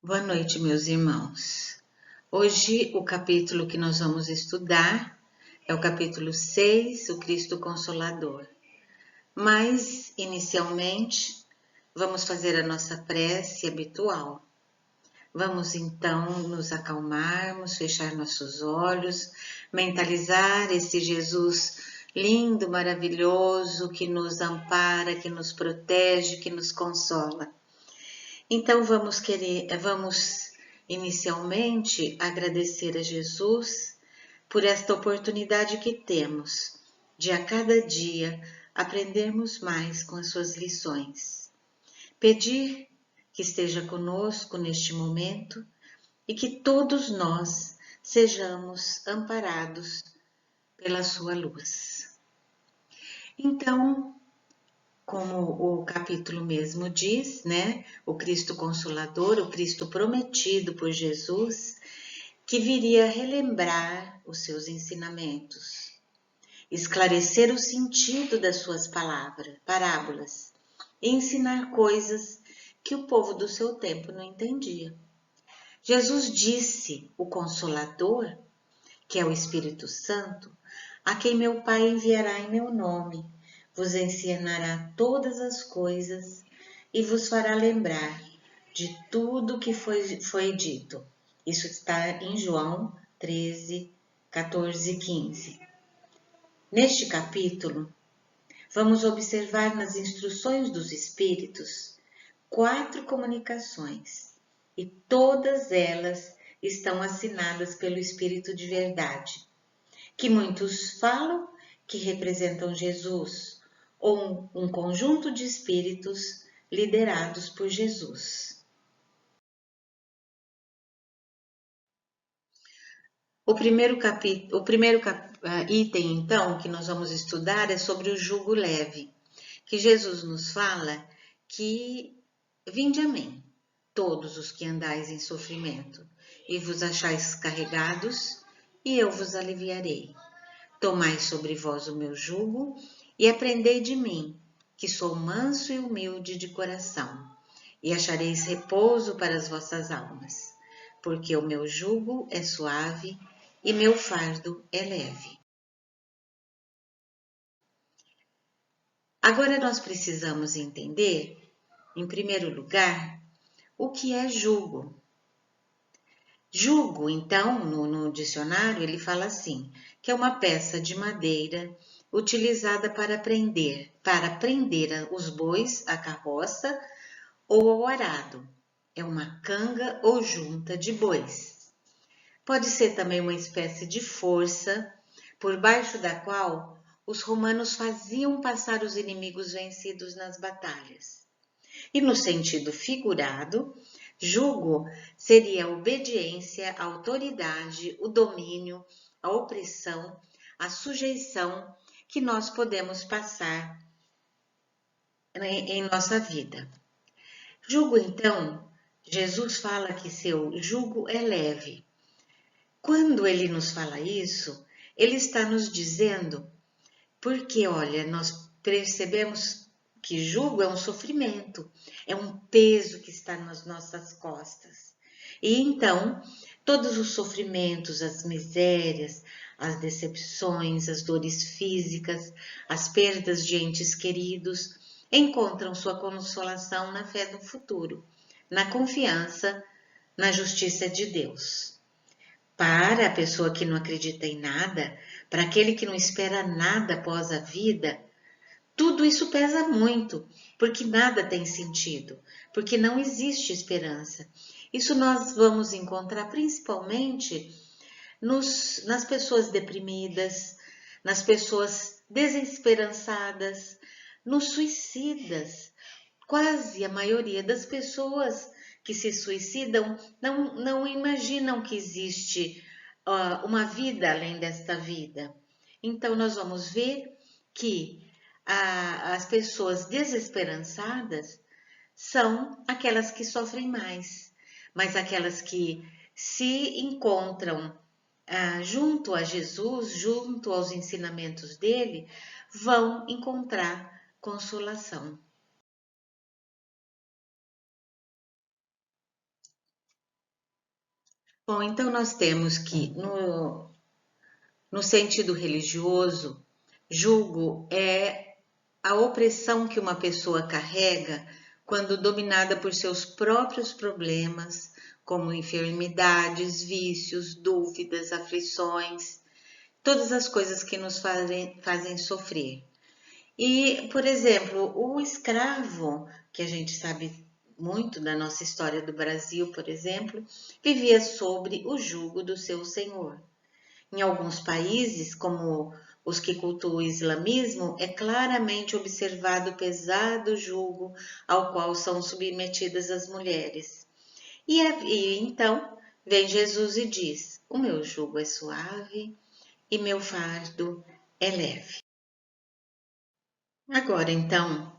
Boa noite, meus irmãos. Hoje o capítulo que nós vamos estudar é o capítulo 6, o Cristo Consolador. Mas, inicialmente, vamos fazer a nossa prece habitual. Vamos então nos acalmarmos, fechar nossos olhos, mentalizar esse Jesus lindo, maravilhoso, que nos ampara, que nos protege, que nos consola. Então vamos inicialmente agradecer a Jesus por esta oportunidade que temos de a cada dia aprendermos mais com as suas lições. Pedir que esteja conosco neste momento e que todos nós sejamos amparados pela sua luz. Então, como o capítulo mesmo diz, né? O Cristo Consolador, o Cristo prometido por Jesus, que viria relembrar os seus ensinamentos, esclarecer o sentido das suas parábolas e ensinar coisas que o povo do seu tempo não entendia. Jesus disse, o Consolador, que é o Espírito Santo, a quem meu Pai enviará em meu nome, vos ensinará todas as coisas e vos fará lembrar de tudo que foi dito. Isso está em João 13, 14 e 15. Neste capítulo, vamos observar nas instruções dos Espíritos 4 comunicações e todas elas estão assinadas pelo Espírito de verdade, que muitos falam que representam Jesus, ou um conjunto de espíritos liderados por Jesus. O primeiro item, então, que nós vamos estudar é sobre o jugo leve, que Jesus nos fala que vinde a mim, todos os que andais em sofrimento, e vos achais carregados, e eu vos aliviarei. Tomai sobre vós o meu jugo e aprendei de mim, que sou manso e humilde de coração, e achareis repouso para as vossas almas, porque o meu jugo é suave e meu fardo é leve. Agora nós precisamos entender, em primeiro lugar, o que é jugo. Jugo, então, no dicionário, ele fala assim, que é uma peça de madeira utilizada para prender os bois à carroça ou ao arado. É uma canga ou junta de bois. Pode ser também uma espécie de força, por baixo da qual os romanos faziam passar os inimigos vencidos nas batalhas. E no sentido figurado, jugo seria a obediência, a autoridade, o domínio, a opressão, a sujeição que nós podemos passar em nossa vida. Jugo, então, Jesus fala que seu jugo é leve. Quando ele nos fala isso, ele está nos dizendo, porque, olha, nós percebemos que jugo é um sofrimento, é um peso que está nas nossas costas. E então, todos os sofrimentos, as misérias, as decepções, as dores físicas, as perdas de entes queridos, encontram sua consolação na fé no futuro, na confiança na justiça de Deus. Para a pessoa que não acredita em nada, para aquele que não espera nada após a vida, tudo isso pesa muito, porque nada tem sentido, porque não existe esperança. Isso nós vamos encontrar principalmente nas pessoas deprimidas, nas pessoas desesperançadas, nos suicidas. Quase a maioria das pessoas que se suicidam não imaginam que existe uma vida além desta vida. Então, nós vamos ver que as pessoas desesperançadas são aquelas que sofrem mais, mas aquelas que se encontram junto a Jesus, junto aos ensinamentos dele, vão encontrar consolação. Bom, então nós temos que, no sentido religioso, jugo é a opressão que uma pessoa carrega quando dominada por seus próprios problemas, como enfermidades, vícios, dúvidas, aflições, todas as coisas que nos fazem sofrer. E, por exemplo, o escravo, que a gente sabe muito da nossa história do Brasil, por exemplo, vivia sob o jugo do seu senhor. Em alguns países, como os que cultuam o islamismo, é claramente observado o pesado jugo ao qual são submetidas as mulheres. E então vem Jesus e diz: O meu jugo é suave e meu fardo é leve. Agora, então,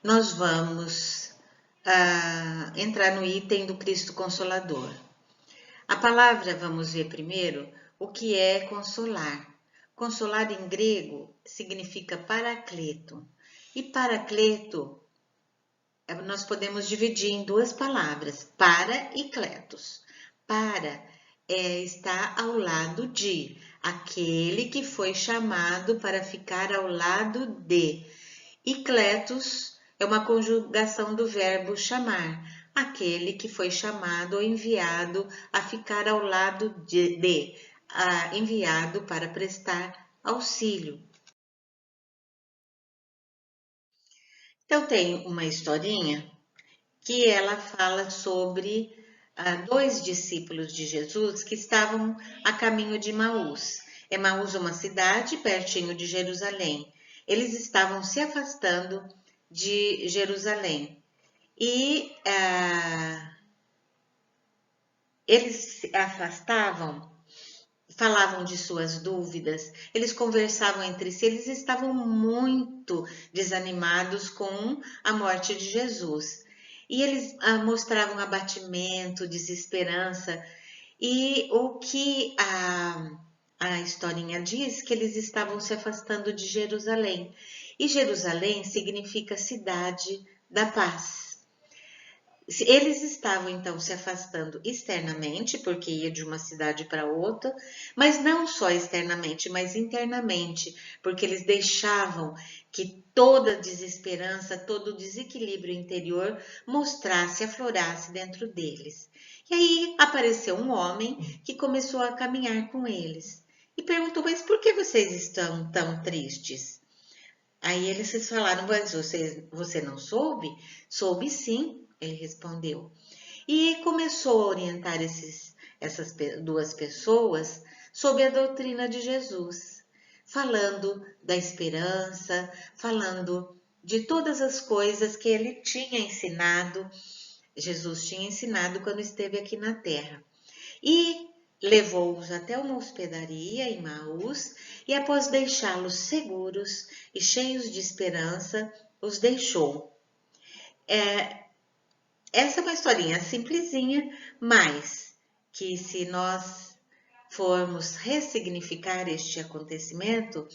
nós vamos entrar no item do Cristo Consolador. A palavra, vamos ver primeiro, o que é consolar. Consolar em grego significa paracleto. E paracleto nós podemos dividir em duas palavras, para e kletos. Para está ao lado de, aquele que foi chamado para ficar ao lado de. E kletos é uma conjugação do verbo chamar, aquele que foi chamado ou enviado a ficar ao lado de enviado para prestar auxílio. Então tem uma historinha que ela fala sobre dois discípulos de Jesus que estavam a caminho de Emaús. Emaús é uma cidade pertinho de Jerusalém. Eles estavam se afastando de Jerusalém e eles se afastavam, falavam de suas dúvidas, eles conversavam entre si, eles estavam muito desanimados com a morte de Jesus. E eles mostravam abatimento, desesperança. E o que a historinha diz, que eles estavam se afastando de Jerusalém. E Jerusalém significa cidade da paz. Eles estavam então se afastando externamente, porque ia de uma cidade para outra, mas não só externamente, mas internamente, porque eles deixavam que toda a desesperança, todo o desequilíbrio interior mostrasse, aflorasse dentro deles. E aí apareceu um homem que começou a caminhar com eles e perguntou: Mas por que vocês estão tão tristes? Aí eles falaram: Mas você não soube? Soube sim, ele respondeu. E começou a orientar essas duas pessoas sobre a doutrina de Jesus, falando da esperança, falando de todas as coisas que ele tinha ensinado, Jesus tinha ensinado quando esteve aqui na terra. E levou-os até uma hospedaria em Maús e, após deixá-los seguros e cheios de esperança, os deixou. Essa é uma historinha simplesinha, mas que se nós formos ressignificar este acontecimento,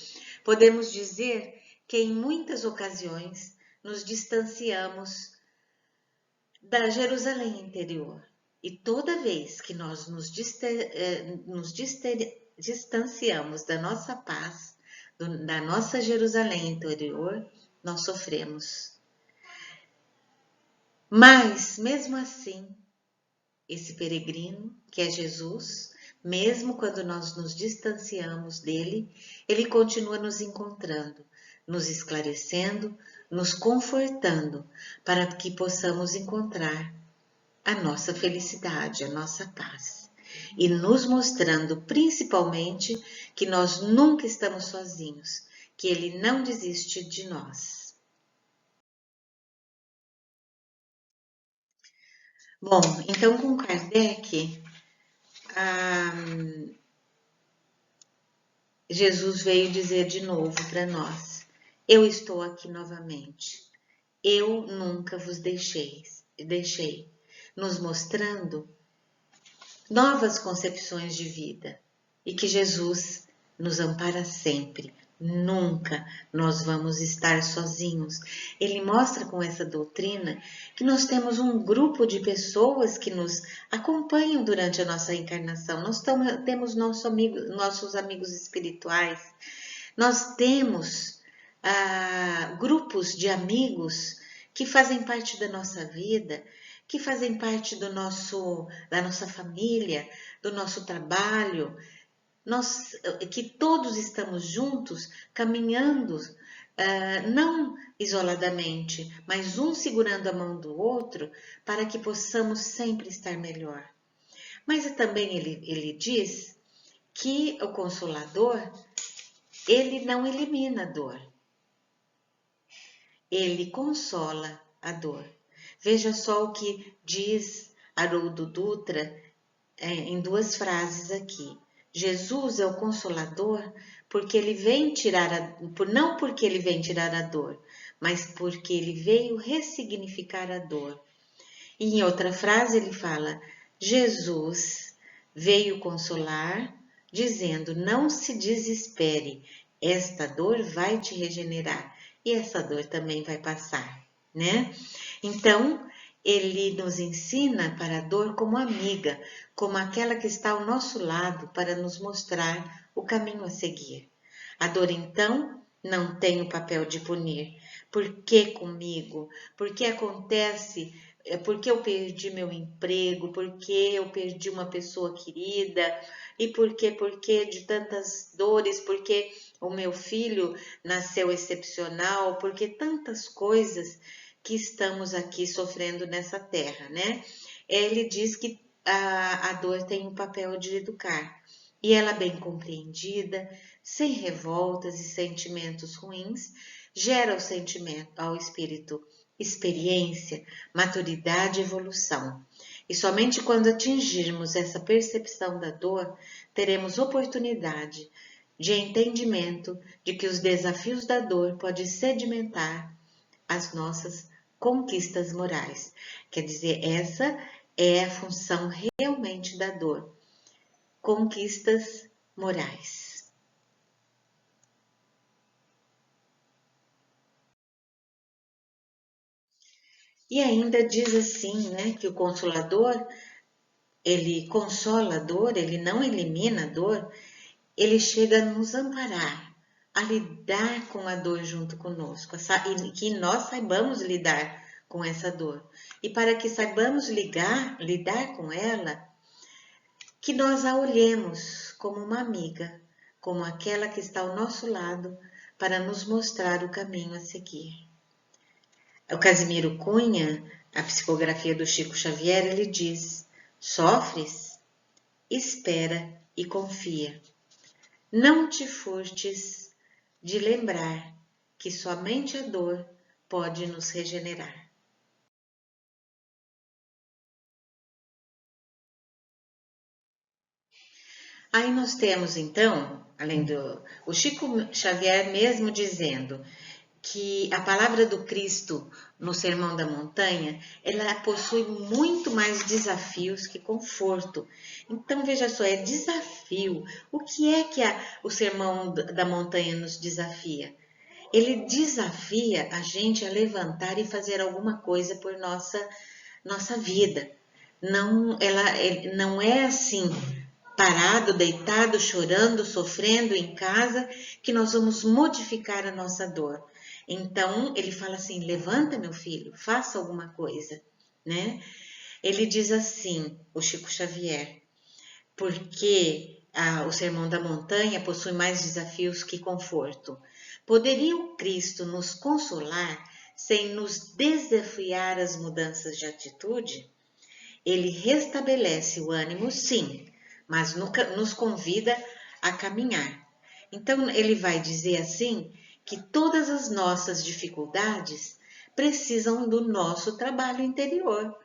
podemos dizer que em muitas ocasiões nos distanciamos da Jerusalém interior. E toda vez que nós nos distanciamos da nossa paz, da nossa Jerusalém interior, nós sofremos. Mas, mesmo assim, esse peregrino, que é Jesus, mesmo quando nós nos distanciamos dele, ele continua nos encontrando, nos esclarecendo, nos confortando, para que possamos encontrar a nossa felicidade, a nossa paz. E nos mostrando principalmente que nós nunca estamos sozinhos, que ele não desiste de nós. Bom, então com Kardec, Jesus veio dizer de novo para nós: Eu estou aqui novamente. Eu nunca vos deixei, nos mostrando novas concepções de vida e que Jesus nos ampara sempre, Nunca nós vamos estar sozinhos. Ele mostra com essa doutrina que nós temos um grupo de pessoas que nos acompanham durante a nossa encarnação. Nós temos nossos amigos espirituais, nós temos grupos de amigos que fazem parte da nossa vida, que fazem parte da nossa família, do nosso trabalho, que todos estamos juntos, caminhando, não isoladamente, mas um segurando a mão do outro, para que possamos sempre estar melhor. Mas também ele diz que o Consolador, ele não elimina a dor, ele consola a dor. Veja só o que diz Haroldo Dutra em duas frases aqui. Jesus é o Consolador porque ele vem não porque ele vem tirar a dor, mas porque ele veio ressignificar a dor. E em outra frase ele fala: Jesus veio consolar, dizendo: não se desespere, esta dor vai te regenerar e essa dor também vai passar, né? Então, ele nos ensina para a dor como amiga, como aquela que está ao nosso lado para nos mostrar o caminho a seguir. A dor, então, não tem o papel de punir. Por que comigo? Por que acontece? Por que eu perdi meu emprego? Por que eu perdi uma pessoa querida? E por que de tantas dores? Por que o meu filho nasceu excepcional? Por que tantas coisas que estamos aqui sofrendo nessa terra, né? Ele diz que a dor tem o papel de educar. E ela, bem compreendida, sem revoltas e sentimentos ruins, gera ao espírito experiência, maturidade e evolução. E somente quando atingirmos essa percepção da dor, teremos oportunidade de entendimento de que os desafios da dor podem sedimentar as nossas conquistas morais. Quer dizer, essa é a função realmente da dor. Conquistas morais. E ainda diz assim, né, que o Consolador, ele consola a dor, ele não elimina a dor, ele chega a nos amparar, a lidar com a dor junto conosco, e que nós saibamos lidar com essa dor. E para que saibamos lidar com ela, que nós a olhemos como uma amiga, como aquela que está ao nosso lado para nos mostrar o caminho a seguir. O Casimiro Cunha, a psicografia do Chico Xavier, ele diz: sofres? Espera e confia. Não te furtes de lembrar que somente a dor pode nos regenerar. Aí nós temos então, além o Chico Xavier mesmo dizendo que a palavra do Cristo no Sermão da Montanha, ela possui muito mais desafios que conforto. Então veja só, é desafio. O que é que o Sermão da Montanha nos desafia? Ele desafia a gente a levantar e fazer alguma coisa por nossa vida. Não é assim, parado, deitado, chorando, sofrendo em casa, que nós vamos modificar a nossa dor. Então, ele fala assim: levanta, meu filho, faça alguma coisa, né? Ele diz assim, o Chico Xavier, porque o Sermão da Montanha possui mais desafios que conforto. Poderia o Cristo nos consolar sem nos desafiar às mudanças de atitude? Ele restabelece o ânimo, sim, mas nunca nos convida a caminhar. Então, ele vai dizer assim que todas as nossas dificuldades precisam do nosso trabalho interior.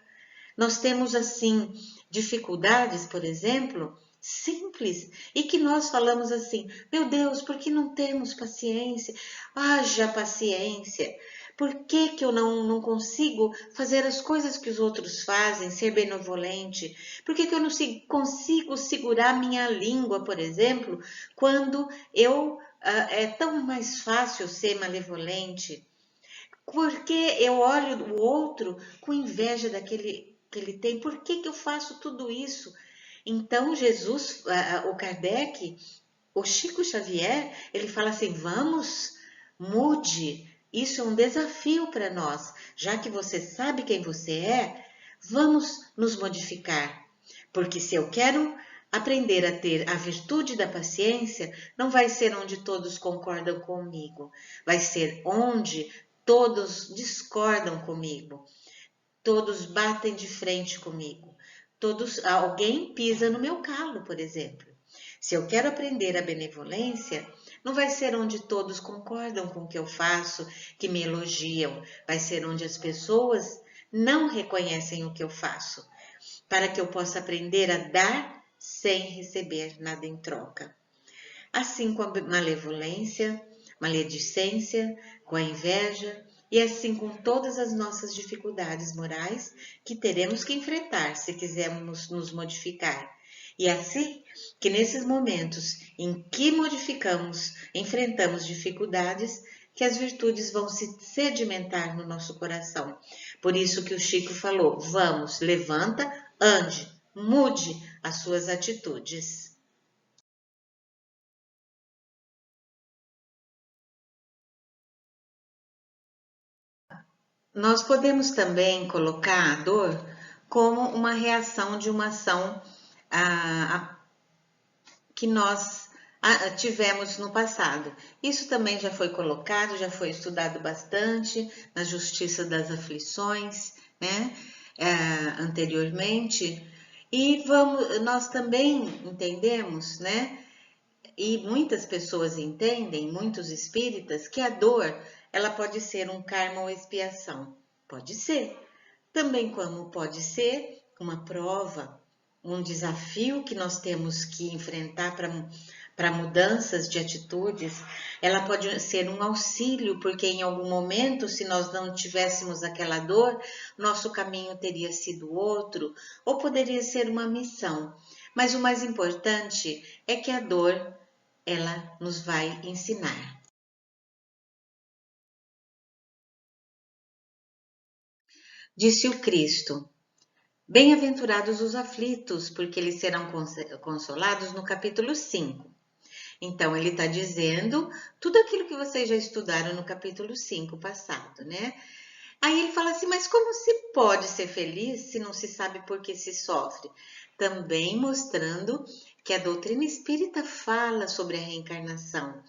Nós temos, assim, dificuldades, por exemplo, simples, e que nós falamos assim: meu Deus, por que não temos paciência? Haja paciência. Por que eu não consigo fazer as coisas que os outros fazem, ser benevolente? Por que eu não consigo segurar minha língua, por exemplo, quando eu é tão mais fácil ser malevolente, porque eu olho o outro com inveja daquele que ele tem. Por que eu faço tudo isso? Então, Jesus, o Kardec, o Chico Xavier, ele fala assim: vamos, mude. Isso é um desafio para nós. Já que você sabe quem você é, vamos nos modificar. Porque se eu quero aprender a ter a virtude da paciência, não vai ser onde todos concordam comigo, vai ser onde todos discordam comigo, todos batem de frente comigo, alguém pisa no meu calo, por exemplo. Se eu quero aprender a benevolência, não vai ser onde todos concordam com o que eu faço, que me elogiam, vai ser onde as pessoas não reconhecem o que eu faço, para que eu possa aprender a dar sem receber nada em troca. Assim com a malevolência, maledicência, com a inveja e assim com todas as nossas dificuldades morais que teremos que enfrentar se quisermos nos modificar. E assim que nesses momentos em que modificamos, enfrentamos dificuldades, que as virtudes vão se sedimentar no nosso coração. Por isso que o Chico falou: vamos, levanta, ande, mude as suas atitudes. Nós podemos também colocar a dor como uma reação de uma ação que nós tivemos no passado. Isso também já foi colocado, já foi estudado bastante na Justiça das Aflições, né? Anteriormente. E nós também entendemos, né? E muitas pessoas entendem, muitos espíritas, que a dor ela pode ser um karma ou expiação. Pode ser. Também como pode ser uma prova, um desafio que nós temos que enfrentar para mudanças de atitudes. Ela pode ser um auxílio, porque em algum momento, se nós não tivéssemos aquela dor, nosso caminho teria sido outro, ou poderia ser uma missão. Mas o mais importante é que a dor ela nos vai ensinar. Disse o Cristo: bem-aventurados os aflitos, porque eles serão consolados, no capítulo 5. Então, ele está dizendo tudo aquilo que vocês já estudaram no capítulo 5 passado, né? Aí ele fala assim: mas como se pode ser feliz se não se sabe por que se sofre? Também mostrando que a doutrina espírita fala sobre a reencarnação.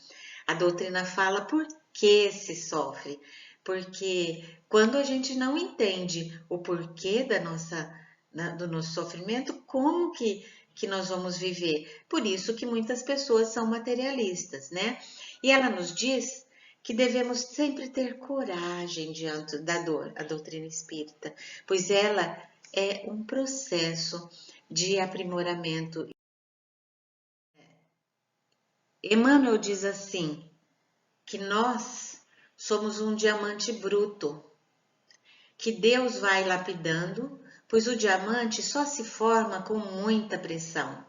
A doutrina fala por que se sofre. Porque quando a gente não entende o porquê do nosso sofrimento, como que nós vamos viver? Por isso que muitas pessoas são materialistas, né? E ela nos diz que devemos sempre ter coragem diante da dor, a doutrina espírita, pois ela é um processo de aprimoramento. Emmanuel diz assim, que nós somos um diamante bruto, que Deus vai lapidando, pois o diamante só se forma com muita pressão.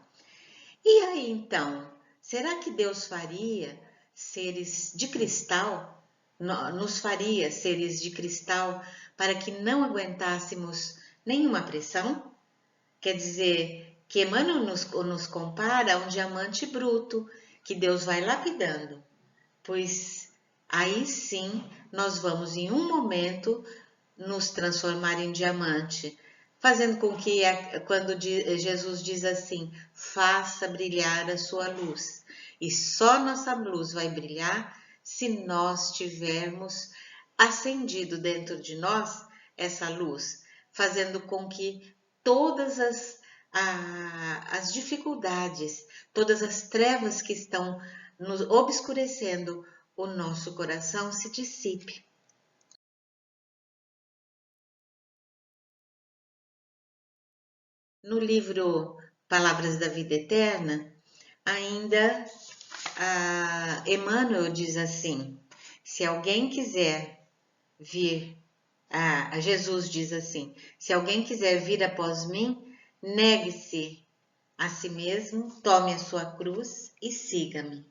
E aí então, será que Deus faria seres de cristal, nos faria seres de cristal para que não aguentássemos nenhuma pressão? Quer dizer, que Emmanuel nos compara a um diamante bruto que Deus vai lapidando, pois aí sim nós vamos em um momento nos transformar em diamante, fazendo com que quando Jesus diz assim, faça brilhar a sua luz, e só nossa luz vai brilhar se nós tivermos acendido dentro de nós essa luz, fazendo com que todas as dificuldades, todas as trevas que estão nos obscurecendo o nosso coração se dissipe. No livro Palavras da Vida Eterna, ainda Emmanuel diz assim: se alguém quiser vir, Jesus diz assim: se alguém quiser vir após mim, negue-se a si mesmo, tome a sua cruz e siga-me.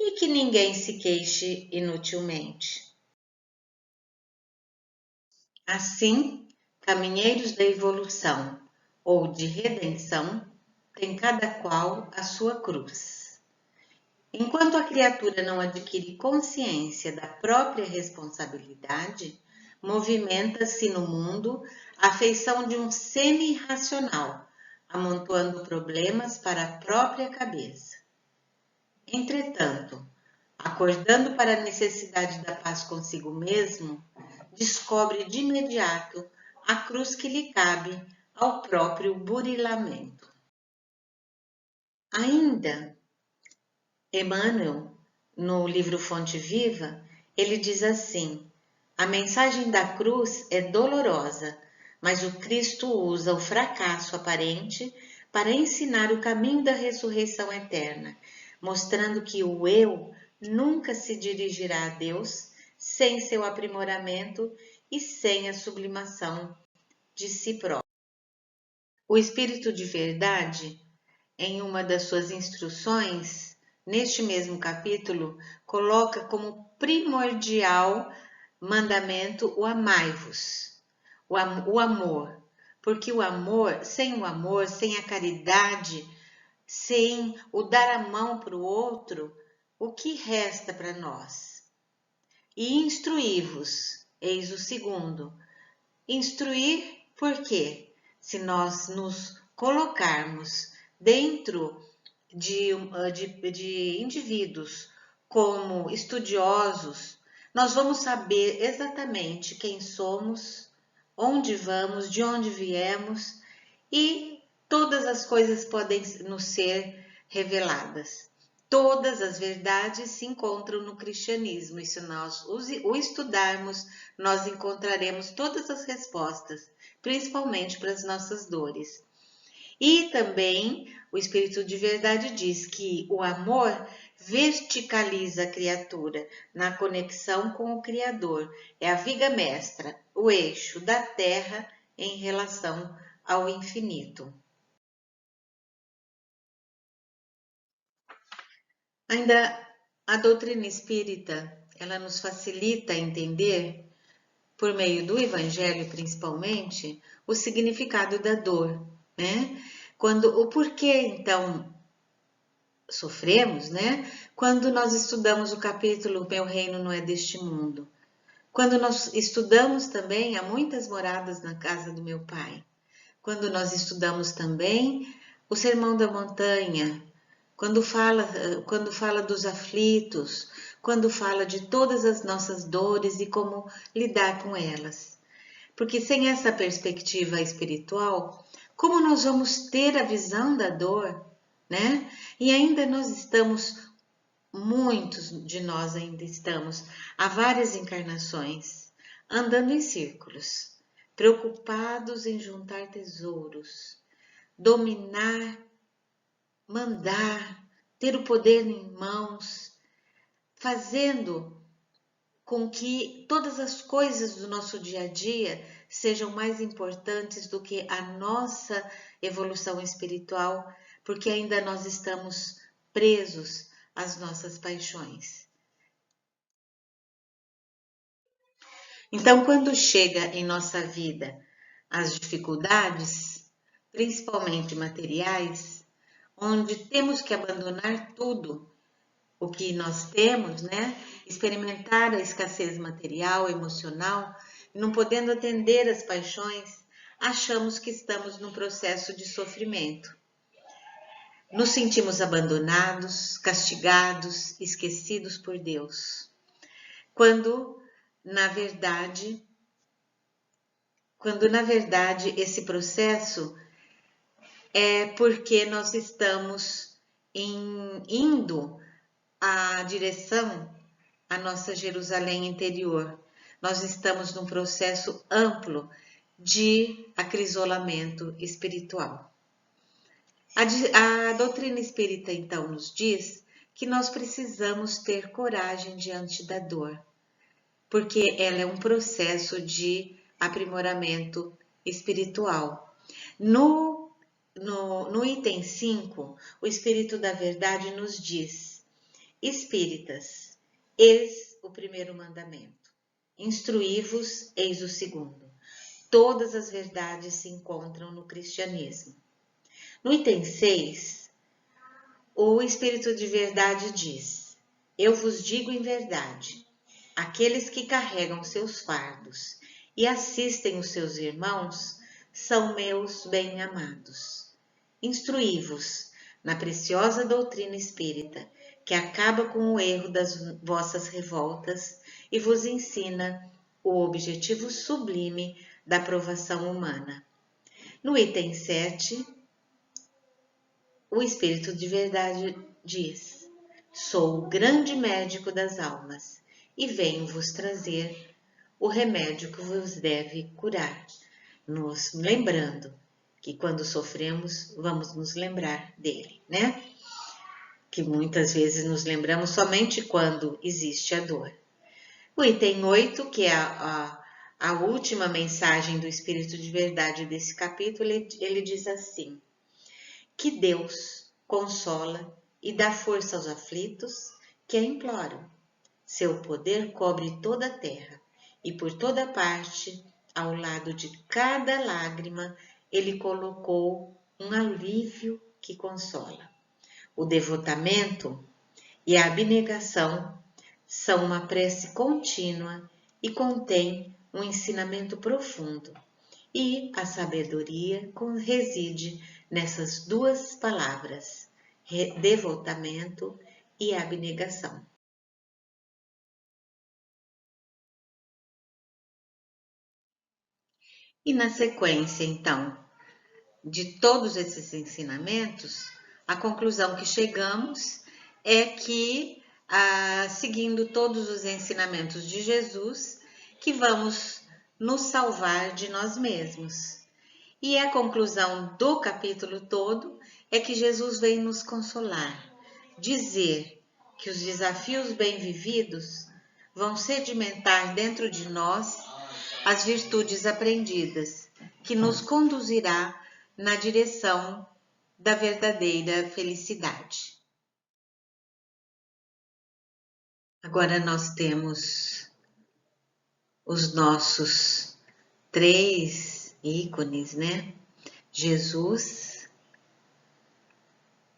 e que ninguém se queixe inutilmente. Assim, caminheiros da evolução ou de redenção têm cada qual a sua cruz. Enquanto a criatura não adquire consciência da própria responsabilidade, movimenta-se no mundo à feição de um semi-racional, amontoando problemas para a própria cabeça. Entretanto, acordando para a necessidade da paz consigo mesmo, descobre de imediato a cruz que lhe cabe ao próprio burilamento. Ainda, Emmanuel, no livro Fonte Viva, ele diz assim: a mensagem da cruz é dolorosa, mas o Cristo usa o fracasso aparente para ensinar o caminho da ressurreição eterna, mostrando que o eu nunca se dirigirá a Deus sem seu aprimoramento e sem a sublimação de si próprio. O Espírito de Verdade, em uma das suas instruções, neste mesmo capítulo, coloca como primordial mandamento o amai-vos, o amor, porque o amor, sem a caridade, sem o dar a mão para o outro, o que resta para nós? E instruí-vos, eis o segundo. Instruir por quê? Se nós nos colocarmos dentro de indivíduos como estudiosos, nós vamos saber exatamente quem somos, onde vamos, de onde viemos e todas as coisas podem nos ser reveladas. Todas as verdades se encontram no cristianismo e se nós o estudarmos, nós encontraremos todas as respostas, principalmente para as nossas dores. E também o Espírito de Verdade diz que o amor verticaliza a criatura na conexão com o Criador. É a viga mestra, o eixo da Terra em relação ao infinito. Ainda a doutrina espírita, ela nos facilita entender, por meio do Evangelho principalmente, o significado da dor, né? O porquê, então, sofremos, né? Quando nós estudamos o capítulo Meu Reino Não É Deste Mundo. Quando nós estudamos também Há Muitas Moradas na Casa do Meu Pai. Quando nós estudamos também o Sermão da Montanha, quando fala dos aflitos, quando fala de todas as nossas dores e como lidar com elas. Porque sem essa perspectiva espiritual, como nós vamos ter a visão da dor, né? E ainda muitos de nós ainda estamos, há várias encarnações, andando em círculos, preocupados em juntar tesouros, dominar, mandar, ter o poder em mãos, fazendo com que todas as coisas do nosso dia a dia sejam mais importantes do que a nossa evolução espiritual, porque ainda nós estamos presos às nossas paixões. Então, quando chega em nossa vida as dificuldades, principalmente materiais, onde temos que abandonar tudo o que nós temos, né? Experimentar a escassez material, emocional, não podendo atender as paixões, achamos que estamos num processo de sofrimento. Nos sentimos abandonados, castigados, esquecidos por Deus. Quando na verdade esse processo é porque nós estamos indo a direção à nossa Jerusalém interior. Nós estamos num processo amplo de acrisolamento espiritual. A doutrina espírita, então, nos diz que nós precisamos ter coragem diante da dor, porque ela é um processo de aprimoramento espiritual. No item 5, o Espírito da Verdade nos diz Espíritas, eis o primeiro mandamento. Instruí-vos, eis o segundo. Todas as verdades se encontram no cristianismo. No item 6, o Espírito de Verdade diz: eu vos digo em verdade, aqueles que carregam seus fardos e assistem os seus irmãos são meus bem-amados. Instruí-vos na preciosa doutrina espírita, que acaba com o erro das vossas revoltas e vos ensina o objetivo sublime da aprovação humana. No item 7, o Espírito de Verdade diz: sou o grande médico das almas e venho vos trazer o remédio que vos deve curar, nos lembrando que quando sofremos, vamos nos lembrar dele, né? Que muitas vezes nos lembramos somente quando existe a dor. O item 8, que é a última mensagem do Espírito de Verdade desse capítulo, ele diz assim: que Deus consola e dá força aos aflitos que a imploram. Seu poder cobre toda a terra e por toda parte, ao lado de cada lágrima, ele colocou um alívio que consola. O devotamento e a abnegação são uma prece contínua e contém um ensinamento profundo. E a sabedoria reside nessas duas palavras, devotamento e abnegação. E na sequência, então, de todos esses ensinamentos, a conclusão que chegamos é que, seguindo todos os ensinamentos de Jesus, que vamos nos salvar de nós mesmos. E a conclusão do capítulo todo é que Jesus vem nos consolar, dizer que os desafios bem vividos vão sedimentar dentro de nós as virtudes aprendidas, que nos conduzirá na direção da verdadeira felicidade. Agora nós temos os nossos 3 ícones, né? Jesus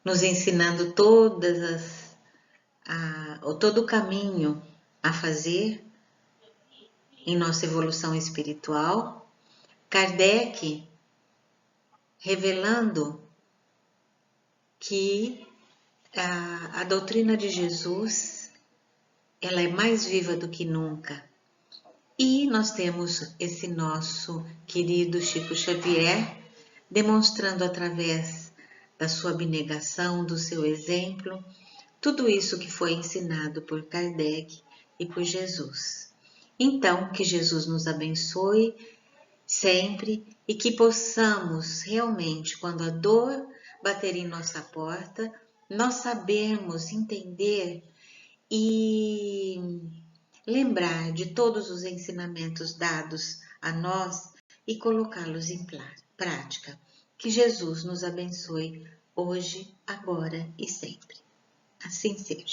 nos ensinando todo o caminho a fazer em nossa evolução espiritual. Kardec revelando que a doutrina de Jesus ela é mais viva do que nunca. E nós temos esse nosso querido Chico Xavier demonstrando através da sua abnegação, do seu exemplo, tudo isso que foi ensinado por Kardec e por Jesus. Então, que Jesus nos abençoe sempre e que possamos realmente, quando a dor bater em nossa porta, nós sabermos entender e lembrar de todos os ensinamentos dados a nós e colocá-los em prática. Que Jesus nos abençoe hoje, agora e sempre. Assim seja.